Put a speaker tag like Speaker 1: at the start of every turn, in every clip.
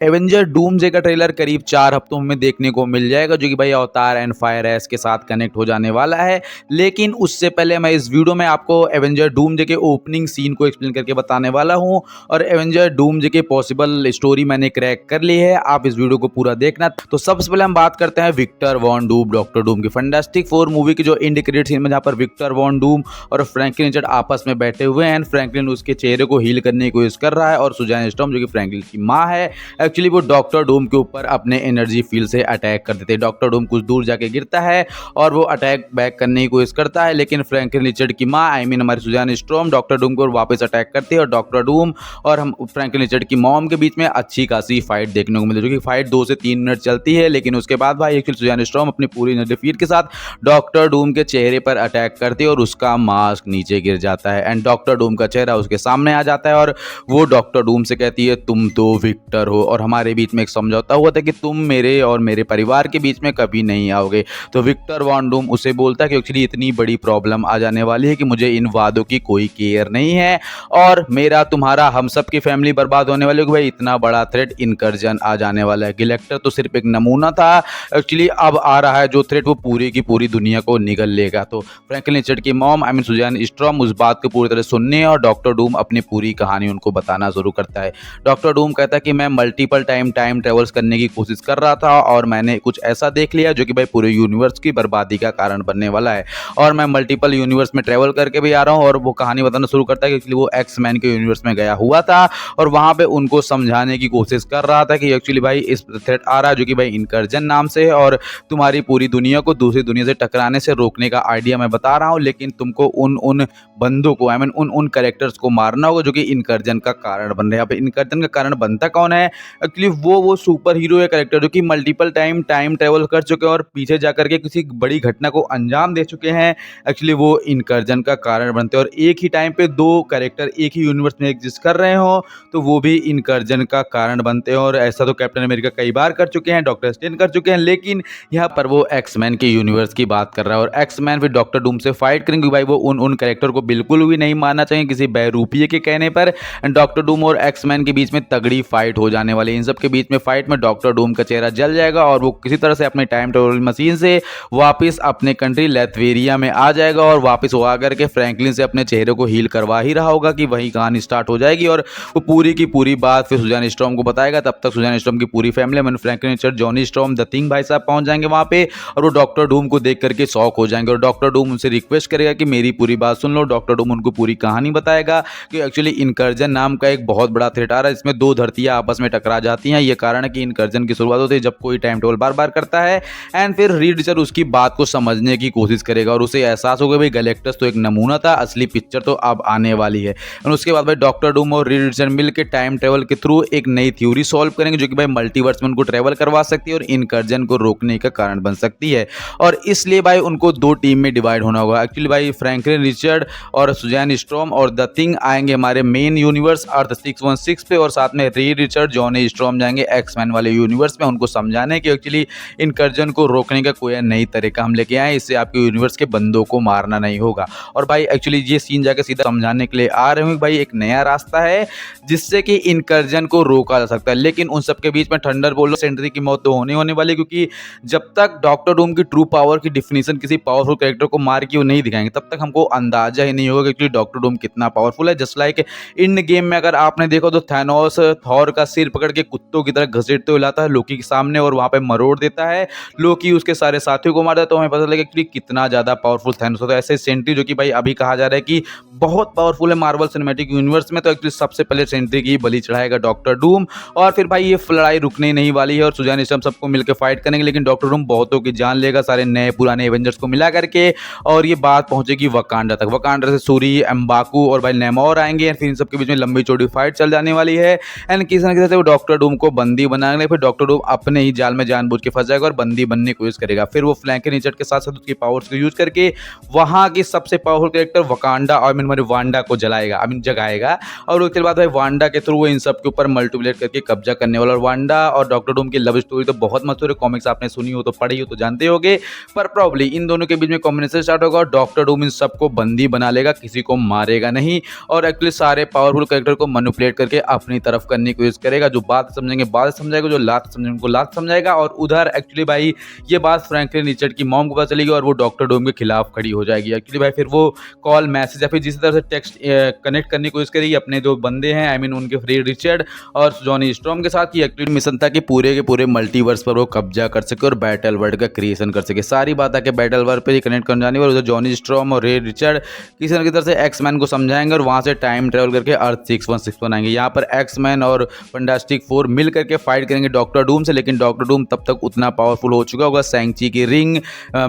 Speaker 1: Avenger doomsday का trailer करीब 4 हफ्तों में देखने को मिल जाएगा, जो कि भाई अवतार एंड फायर एस के साथ कनेक्ट हो जाने वाला है। लेकिन उससे पहले मैं इस वीडियो में आपको एवेंजर डूम्सडे के ओपनिंग सीन को एक्सप्लेन करके बताने वाला हूं, और एवेंजर डूम्सडे के पॉसिबल स्टोरी मैंने क्रैक कर ली है। आप इस वीडियो को पूरा देखना। तो सबसे पहले हम बात करते हैं Victor Von Doom, Doctor Doom की फैंटास्टिक फोर मूवी की जो एंड क्रेडिट सीन में, जहां पर विक्टर वॉन डूम और फ्रैंकलिन रिचर्ड आपस में बैठे हुए हैं। फ्रैंकलिन उसके चेहरे को हील करने की कोशिश कर रहा है, और सुजैन स्टॉर्म जो कि फ्रैंकलिन की माँ है, एक्चुअली वो डॉक्टर डूम के ऊपर अपने एनर्जी फील्ड से अटैक कर देते हैं। डॉक्टर डूम कुछ दूर जाके गिरता है और वो अटैक बैक करने की कोशिश करता है, लेकिन फ्रैंकलिन रिचर्ड की माँ हमारी सुजैन स्टॉर्म डॉक्टर डूम को वापस अटैक करती है, और डॉक्टर डूम और हम फ्रैंकलिन रिचर्ड की मॉम के बीच में अच्छी खासी फाइट देखने को मिलती है, जो कि फाइट 2 से 3 मिनट चलती है। लेकिन उसके बाद भाई एक्चुअली सुजैन स्टॉर्म अपनी पूरी एनर्जी फील्ड के साथ डॉक्टर डूम के चेहरे पर अटैक करती है, और उसका मास्क नीचे गिर जाता है एंड डॉक्टर डूम का चेहरा उसके सामने आ जाता है, और वो डॉक्टर डूम से कहती है तुम तो विक्टर हो, और हमारे बीच में एक समझौता हुआ था कि तुम मेरे और मेरे परिवार के बीच में कभी नहीं आओगे। तो विक्टर वॉन डूम उसे बोलता है कि एक्चुअली इतनी बड़ी प्रॉब्लम आ जाने वाली है कि मुझे इन वादों की कोई केयर नहीं है, और मेरा तुम्हारा हम सब की फैमिली बर्बाद होने वाली है कि भाई इतना बड़ा थ्रेट इनकर्जन आ जाने वाला है। गिलेक्टर तो सिर्फ एक नमूना था, एक्चुअली अब आ रहा है जो थ्रेट वो पूरी की पूरी दुनिया को निगल लेगा। तो फ्रैंकलिन रिचर्ड की मॉम सुजैन स्टॉर्म उस बात को पूरी तरह सुनने और डॉक्टर डूम अपनी पूरी कहानी उनको बताना शुरू करता है। डॉक्टर डूम कहता है कि मैं मल्टीपल टाइम ट्रेवल्स करने की कोशिश कर रहा था, और मैंने कुछ ऐसा देख लिया जो कि भाई पूरे यूनिवर्स की बर्बादी का कारण बनने वाला है, और मैं मल्टीपल यूनिवर्स में ट्रेवल करके भी आ रहा हूँ। और वो कहानी बताना शुरू करता है कि एक्चुअली वो एक्स मैन के यूनिवर्स में गया हुआ था, और वहां पे उनको समझाने की कोशिश कर रहा था कि एक्चुअली भाई इस थ्रेट आ रहा है जो कि भाई इनकर्जन नाम से है, और तुम्हारी पूरी दुनिया को दूसरी दुनिया से टकराने से रोकने का आइडिया मैं बता रहा हूँ, लेकिन तुमको उन उन बंदों को उन कैरेक्टर्स को मारना होगा जो कि इनकर्जन का कारण बन रहे हैं। अब इनकर्जन का कारण बनता कौन है? एक्चुअली वो सुपर हीरो है कैरेक्टर जो कि मल्टीपल टाइम ट्रेवल कर चुके हैं और पीछे जाकर के किसी बड़ी घटना को अंजाम दे चुके हैं। एक्चुअली वो इनकर्जन का कारण बनते हैं, और एक ही टाइम पे 2 कैरेक्टर एक ही यूनिवर्स में एग्जिस्ट कर रहे हो तो वो भी इनकर्जन का कारण बनते हैं। और ऐसा तो कैप्टन अमेरिका कई बार कर चुके हैं, डॉक्टर स्ट्रेंज कर चुके हैं, लेकिन यहाँ पर वो एक्समैन के यूनिवर्स की बात कर रहा है, और एक्समैन फिर डॉक्टर डूम से फाइट करेंगे। भाई वो उन कैरेक्टर को बिल्कुल भी नहीं मानना चाहिए किसी बहरूपिये के कहने पर। डॉक्टर डूम और एक्समैन के बीच में तगड़ी फाइट हो जाने वाली है। इन सब के बीच में फाइट में डॉक्टर डूम का चेहरा जल जाएगा, और वो किसी तरह से अपने टाइम ट्रेवल मशीन से वापस अपने कंट्री लेथवेरिया में आ जाएगा, और वापस वो आकर के फ्रैंकलिन से अपने चेहरे को हील करवा ही रहा होगा कि वही कहानी स्टार्ट हो जाएगी, और वो पूरी की पूरी बात फिर सुजैन स्टॉर्म को बताएगा। तब तक सुजैन स्टॉर्म की पूरी family Franklin Richard, Johnny storm, the thing भाई साहब पहुंच जाएंगे वहां पे, और वो डॉक्टर डूम को देख करके शॉक हो जाएंगे, और डॉक्टर डूम उनसे रिक्वेस्ट करेगा कि मेरी पूरी बात सुन लो। डॉक्टर डूम उनको पूरी कहानी बताएगा कि एक्चुअली इनकर्जन नाम का एक बहुत बड़ा थ्रेट आ रहा है, इसमें 2 धरतियां आपस में टकरा जाती हैं। ये कारण है कि इनकर्जन की शुरुआत होती है जब कोई टाइम टेबल बार बार करता है, एंड फिर रीड रिचर्ड उसकी बात को समझने की कोशिश करेगा, और उसे एहसास होगा भाई गैलेक्टस तो एक नमूना था, असली पिक्चर तो अब आने वाली है। और उसके बाद भाई डॉक्टर डूम और रीड रिचर्ड मिलकर टाइम ट्रेवल के थ्रू एक नई थ्योरी सॉल्व करेंगे जो कि भाई मल्टीवर्स में उनको ट्रेवल करवा सकती है और इनकर्जन को रोकने का कारण बन सकती है। और इसलिए भाई उनको 2 टीम में डिवाइड होना होगा। एक्चुअली भाई फ्रैंकलिन रिचर्ड और सुजैन स्टॉर्म और द थिंग आएंगे हमारे मेन यूनिवर्स अर्थ 616 पे, और साथ में रीड रिचर्ड, जॉनी स्टॉर्म जाएंगे एक्समैन वाले यूनिवर्स में उनको समझाने कि एक्चुअली इनकर्जन को रोकने का कोई नई तरीका हम लेके आए, इससे आपके यूनिवर्स के बंदों को मारना नहीं होगा। और भाई एक्चुअली ये सीन जाके सीधा समझाने के लिए आ रहे हैं भाई एक नया रास्ता है जिससे कि इनकर्जन को रोका जा सकता है। लेकिन उन सबके बीच में थंडरबोल्ट सेंट्री की मौत तो होने वाली, क्योंकि जब तक डॉक्टर डूम की ट्रू पावर की डिफिनीशन किसी पावरफुल कैरेक्टर को मार के वो नहीं दिखाएंगे तब तक हमको अंदाजा ही नहीं होगा कि एक्चुअली डॉक्टर डूम कितना पावरफुल है। जस्ट लाइक इन गेम में अगर आपने देखो तो थैनोस थॉर का सिर पकड़ के कुत्तों की तरह घसीटते हुए लाता है लोकी के सामने, और वहां पे मरोड़ देता है। लोकी उसके सारे साथियों को मार देता है, तो हमें पता लगेगा कि कितना ज्यादा पावरफुल थैनोस होता है। ऐसे सेंट्री जो कि भाई अभी कहा जा रहा है कि बहुत पावरफुल है मार्वल सिनेमैटिक यूनिवर्स में, तो एक्चुअली सबसे पहले सेंट्री की बलि चढ़ाएगा डॉक्टर डूम। और फिर भाई ये लड़ाई रुकने नहीं वाली है, और सुजैन स्टॉर्म सबको मिलकर फाइट करेंगे, लेकिन डॉक्टर डूम बहुतों की जान लेगा सारे नए पुराने एवेंजर्स को मिला करके, और ये बात पहुंचेगी वकांडा तक। वकांडा से सूरी, एम्बाकू और भाई नेमोर आएंगे, फिर इन सबके बीच में लंबी चौड़ी फाइट चल जाने वाली है। एंड किसी न किसी वो डॉक्टर डूम को बंदी बनाएंगे, फिर डॉक्टर डूम अपने ही जाल में जानबूझ के फंस जाएगा और बंदी बनने की कोशिश करेगा। फिर वो फ्रैंकलिन रिचर्ड के साथ साथ उसकी पावर्स को यूज करके वहां की सबसे पावरफुल कैरेक्टर वकांडा और वांडा को जगाएगा, और उसके बाद भाई वांडा के थ्रू वो इन सब के ऊपर मल्टीप्लेट करके कब्जा करने वाला। और वांडा और डॉक्टर डूम की लव स्टोरी तो बहुत मशहूर है, कॉमिक्स आपने सुनी हो तो पढ़ी हो तो जानते होगे, पर प्रॉब्ली इन दोनों के बीच में कॉम्बिनेशन स्टार्ट होगा, और डॉक्टर डूम इन सबको बंदी बना लेगा, किसी को मारेगा नहीं, और एक्चुअली सारे पावरफुल कैरेक्टर को मैनिपुलेट करके अपनी तरफ करने की कोशिश करेगा। जो बात समझेंगे बात समझाएगा, जो लात समझेंगे उनको लात समझाएगा। और उधर एक्चुअली भाई ये बात फ्रैंकलिन रिचर्ड की मॉम को पता चलेगी और वो डॉक्टर डूम के खिलाफ खड़ी हो जाएगी। एक्चुअली भाई फिर वो कॉल मैसेज या फिर जिस तरह से टेक्स्ट कनेक्ट करने की कोशिश करेगी अपने जो बंदे हैं, आई मीन उनके फ्रेड रिचर्ड और जॉनी स्ट्रॉम के साथ, की एक्चुअली मिशन था कि पूरे के पूरे मल्टीवर्स पर वो कब्जा कर सके और बैटल वर्ल्ड का क्रिएशन कर सके। सारी बात आके बैटल वर्ल्ड पे ही कनेक्ट करने जाने वाली। उधर जॉनी स्ट्रॉम और रेड रिचर्ड किसी न किसी तरह से एक्स-मैन को समझाएंगे और वहां से टाइम ट्रेवल करके अर्थ 6161 आएंगे। यहाँ पर एक्स-मैन और फंटास्टिक फोर मिल करके फाइट करेंगे डॉक्टर डूम से, लेकिन डॉक्टर डूम तब तक उतना पावरफुल हो चुका होगा, शैंग-ची की रिंग,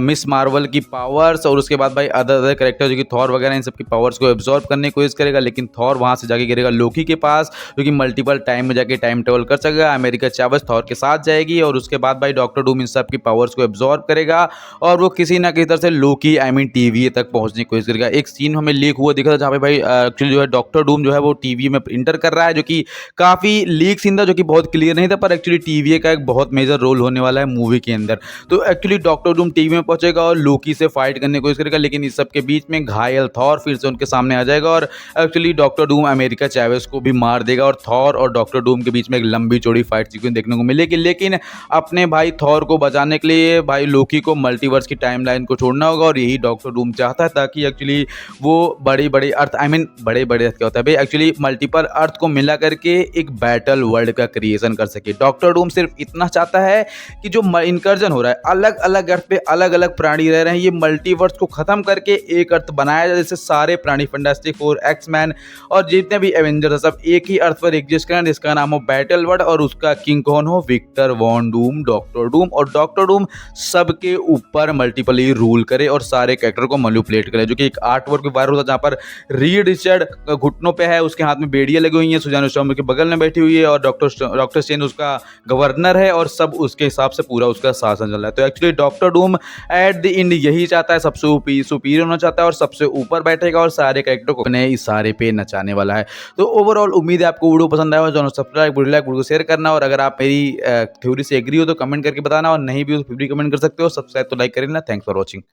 Speaker 1: मिस मार्वल की पावर्स और उसके बाद भाई अदर कैरेक्टर जो कि थॉर वगैरह इन सब की पावर्स को एब्जॉर्ब करने की कोशिश करेगा। लेकिन थॉर वहां से जाके गिरेगा लोकी के पास, जो कि मल्टीपल टाइम में जाके टाइम ट्रेवल कर सकेगा। अमेरिका चावस थॉर के साथ जाएगी और उसके बाद भाई डॉक्टर डूम इन सब की पावर्स को एब्जॉर्ब करेगा और वो किसी ना किसी तरह से लोकी आई मीन टीवी तक पहुंचने की कोशिश करेगा। एक सीन हमें लीक हुआ दिखा था जहाँ पे भाई एक्चुअली जो है डॉक्टर डूम जो है वो टीवी में इंटर कर रहा है, जो कि काफी लीक सीन था, जो कि बहुत क्लियर नहीं था, पर एक्चुअली टीवी का एक बहुत मेजर रोल होने वाला है मूवी के अंदर। तो एक्चुअली डॉक्टर डूम टीवी में पहुंचेगा और लोकी से फाइट करने की कोशिश करेगा, लेकिन इस सब के बीच में घायल थॉर फिर से उनके सामने आ जाएगा और एक्चुअली डॉक्टर डूम अमेरिका चावेस को भी मार देगा और थॉर और डॉक्टर डूम के बीच में एक लंबी चौड़ी फाइट सीक्वेंस देखने को मिलेगी। लेकिन अपने भाई थॉर को बचाने के लिए भाई लोकी को मल्टीवर्स की टाइमलाइन को छोड़ना होगा और यही डॉक्टर डूम चाहता है, ताकि एक्चुअली वो बड़ी बड़ी अर्थ आई मीन बड़े बड़े अर्थ क्या होता है भाई, एक्चुअली मल्टीपल अर्थ को मिला करके एक बैटल वर्ल्ड का क्रिएशन कर सके। डॉक्टर डूम सिर्फ इतना चाहता है कि जो इनकर्जन हो रहा है, अलग अलग अर्थ पे अलग अलग प्राणी रह रहे हैं, ये मल्टीवर्स को खत्म करके एक अर्थ बनाया जाए जिससे सारे प्राणी फंटास्टिक फोर, एक्स-मैन और जितने भी एवेंजर्स सब एक ही अर्थ पर एग्जिस्ट करें, जिसका नाम हो बैटल वर्ल्ड और उसका किंग कौन हो, Victor Von Doom, Doctor Doom. और डॉक्टर डूम सबके ऊपर मल्टीपली रूल करे और सारे कैरेक्टर को मैनिपुलेट करे, जो कि एक आर्ट वर्क भी वायरल होता है जहाँ पर रीड रिचर्ड घुटनों पे है, उसके हाथ में बेड़ियां लगी हुई हैं, सुजान स्ट्रॉम के बगल में बैठी हुई है और डॉक्टर स्ट्रेंज उसका गवर्नर है और सब उसके हिसाब से पूरा उसका शासन चल रहा है। तो actually doctor Doom at the end यही चाहता है, सबसे सुपीरियर होना चाहता है और सबसे ऊपर बैठेगा और सारे कैरेक्टर को अपने इशारे पे नचाने वाला है। तो ओवरऑल उम्मीद है आपको वीडियो पसंद आया हो, जो सब्सक्राइब वीडियो को शेयर करना और अगर आप मेरी थ्योरी से एग्री हो तो कमेंट करके बताना और नहीं भी हो तो फिर भी कमेंट कर सकते हो। सब्सक्राइब तो लाइक कर लेना। Thanks for watching.